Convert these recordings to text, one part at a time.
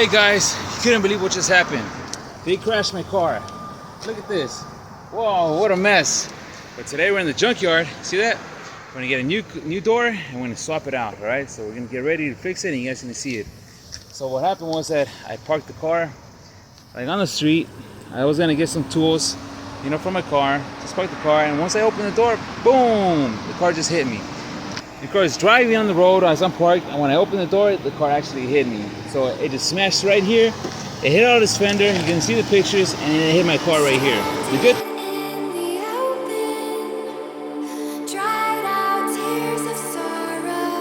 Hey guys, you couldn't believe what just happened. They crashed my car. Look at this. Whoa, what a mess. But today we're in the junkyard. See that? We're gonna get a new door and we're gonna swap it out, all right? So we're gonna get ready to fix it and you guys can see it. So what happened was that I parked the car like on the street. I was gonna get some tools, you know, for my car. Just parked the car, and once I opened the door, boom, the car just hit me. The car is driving on the road as I'm parked, and when I opened the door, the car actually hit me. So it just smashed right here. It hit out this fender. You can see the pictures, and it hit my car right here. The good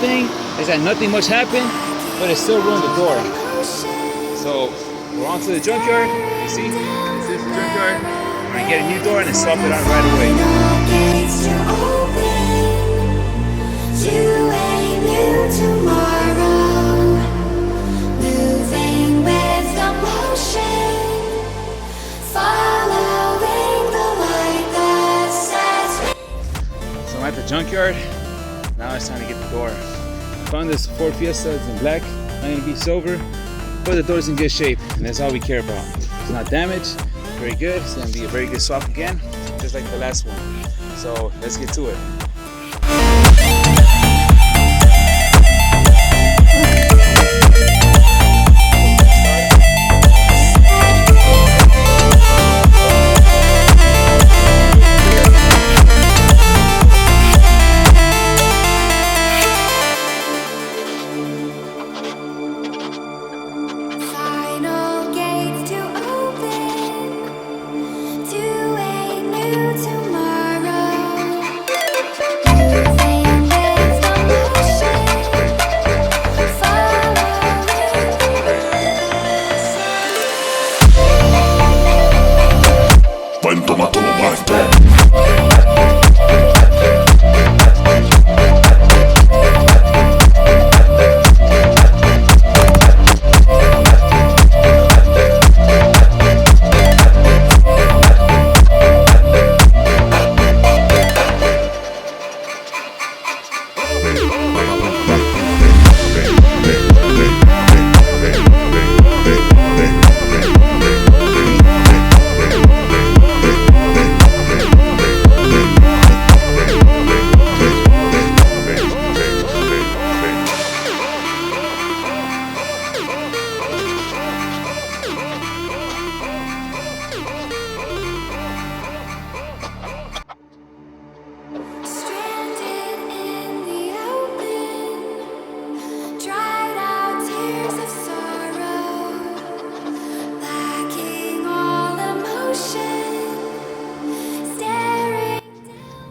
thing is that nothing much happened, but it still ruined the door. So we're on to the junkyard. You see? This is the junkyard. We're gonna get a new door and then swap it out right away. To a new tomorrow, moving with the motion, following the light that sets me. So I'm at the junkyard. Now it's time to get the door. I found this Ford Fiesta. It's in black. Not gonna be silver, but the door's in good shape, and that's all we care about. It's not damaged. Very good. It's gonna be a very good swap again, just like the last one. So let's get to it.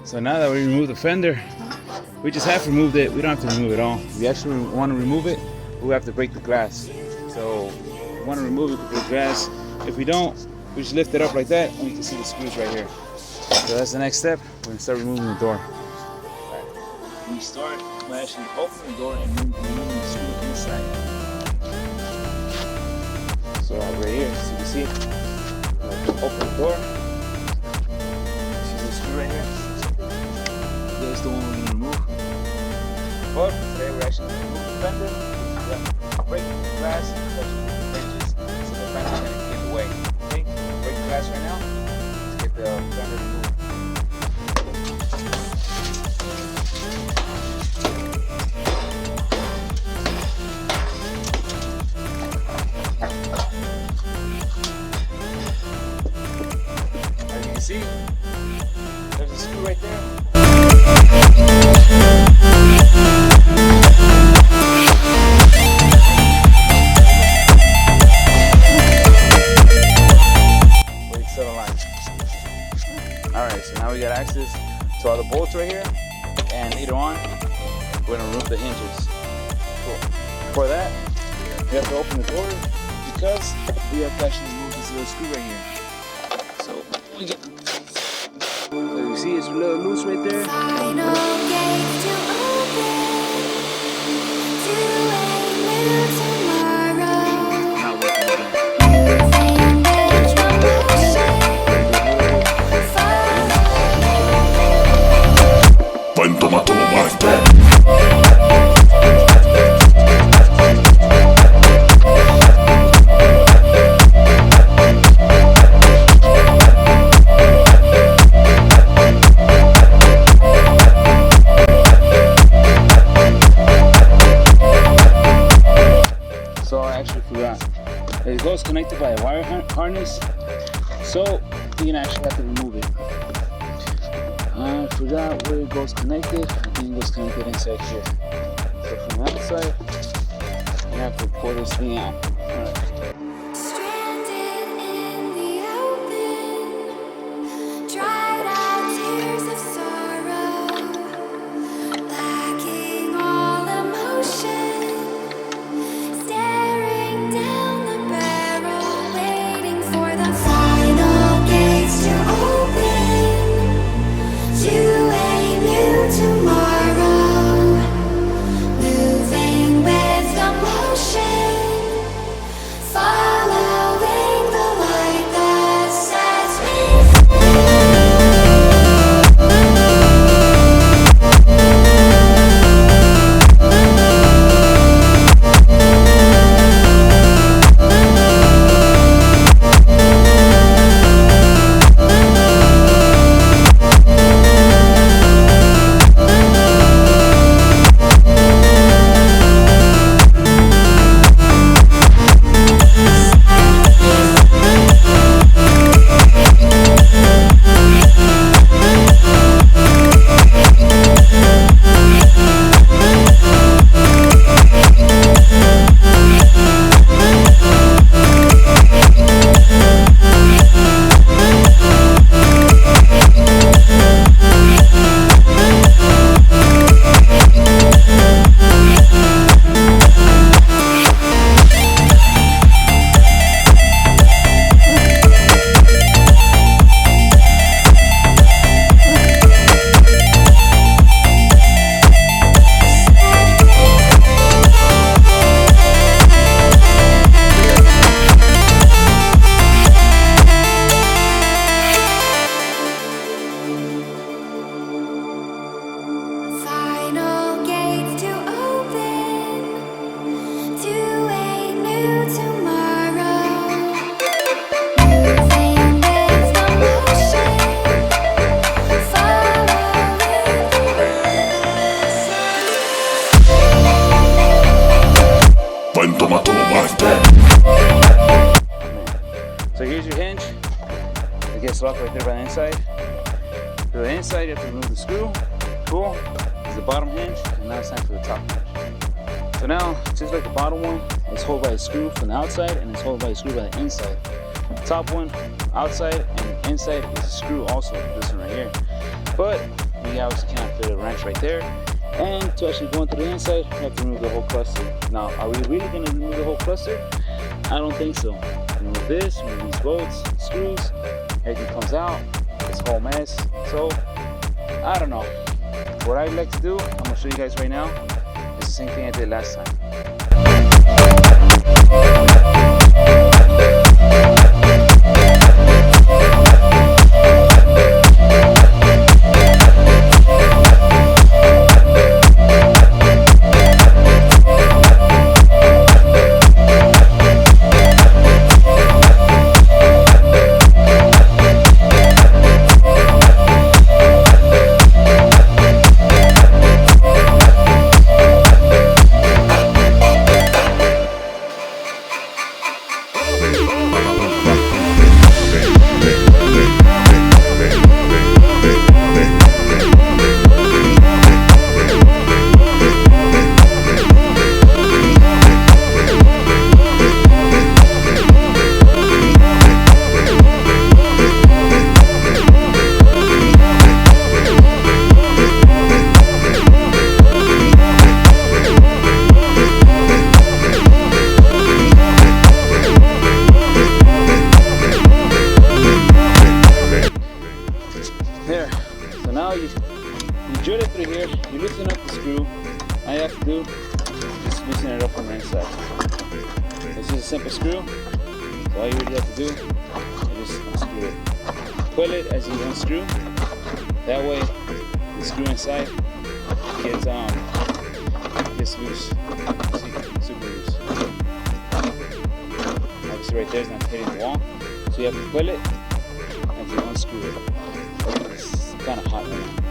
So now that we removed the fender, we just have removed it. We don't have to remove it all. We actually want to remove it, we have to break the glass. So we want to remove it with the glass. If we don't, we just lift it up like that, and you can see the screws right here. So that's the next step. We're going to start removing the door. Right. When you start, we actually open the door and remove the screw inside. So right here, so you can see, open the door. See the screw right here? That's the one we're going to remove. But today we're actually going to remove the fender. Break the glass, especially the hinges, so the fender's going to get away. Okay? Break the glass right now. Let's get the fender removed. As you can see, there's a screw right there. Alright, so now we got access to all the bolts right here, and later on we're going to remove the hinges. Cool. For that, we have to open the door because we have to actually remove this little screw right here. So we get, so you see it's a little loose right there. Final gates to open to a new tomorrow. Now we're going to actually forgot. It goes connected by a wire harness, so you're gonna actually have to remove it. I forgot where it goes connected. I think it goes connected inside here. So from the outside, you have to pull this thing out. Alright. So here's your hinge. It gets locked right there by the inside. To the inside, you have to remove the screw. Cool. This is the bottom hinge, and now it's time for the top hinge. So now, just like the bottom one, it's held by a screw from the outside, and it's held by a screw by the inside. The top one, outside and inside, is a screw also, this one right here. But we obviously can't fit a wrench right there. And to actually go into the inside, you have to remove the whole cluster. Now, are we really going to remove the whole cluster? I don't think so. Remove this, remove these bolts, screws, everything comes out, this whole mess. So, I don't know. What I'd like to do, I'm going to show you guys right now, is the same thing I did last time. There, so now you drill it through here, you loosen up the screw. All you have to do is just loosen it up from the inside. This is a simple screw, so all you really have to do is just unscrew it. Pull it as you unscrew, that way the screw inside gets loose, see, super loose. Obviously right there is not hitting the wall, so you have to pull it and you unscrew it. It's kind of hot right now.